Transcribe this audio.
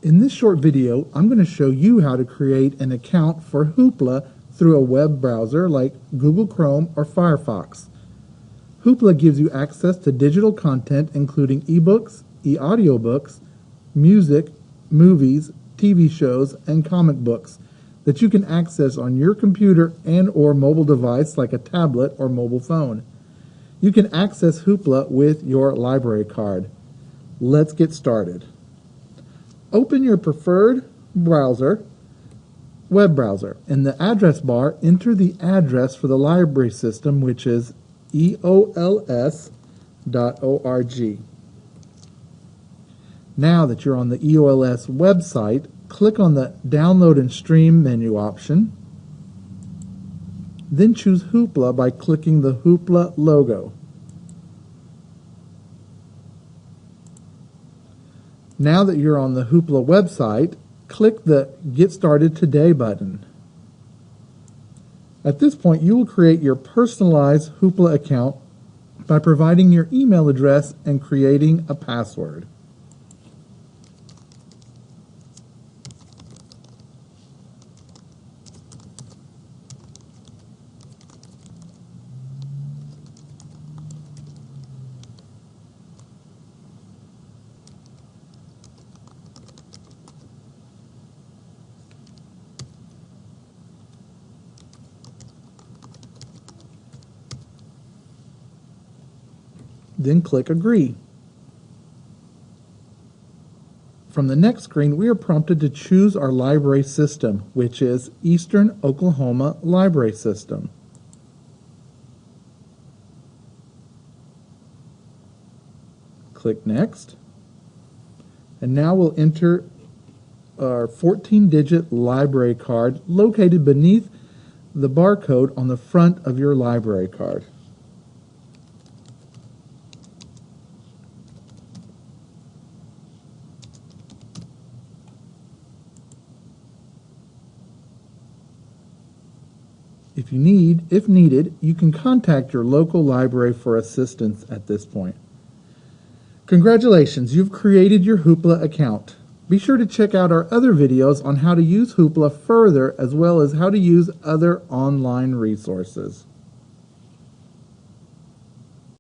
In this short video, I'm going to show you how to create an account for Hoopla through a web browser like Google Chrome or Firefox. Hoopla gives you access to digital content including eBooks, audiobooks, music, movies, TV shows, and comic books that you can access on your computer and or mobile device like a tablet or mobile phone. You can access Hoopla with your library card. Let's get started. Open your preferred browser, web browser. In the address bar, enter the address for the library system, which is eols.org. Now that you're on the EOLS website, click on the Download and Stream menu option. Then choose Hoopla by clicking the Hoopla logo. Now that you're on the Hoopla website, click the Get Started Today button. At this point, you will create your personalized Hoopla account by providing your email address and creating a password. Then click Agree. From the next screen, we are prompted to choose our library system, which is Eastern Oklahoma Library System. Click Next. And now we'll enter our 14-digit library card located beneath the barcode on the front of your library card. If needed, you can contact your local library for assistance at this point. Congratulations, you've created your Hoopla account. Be sure to check out our other videos on how to use Hoopla further, as well as how to use other online resources.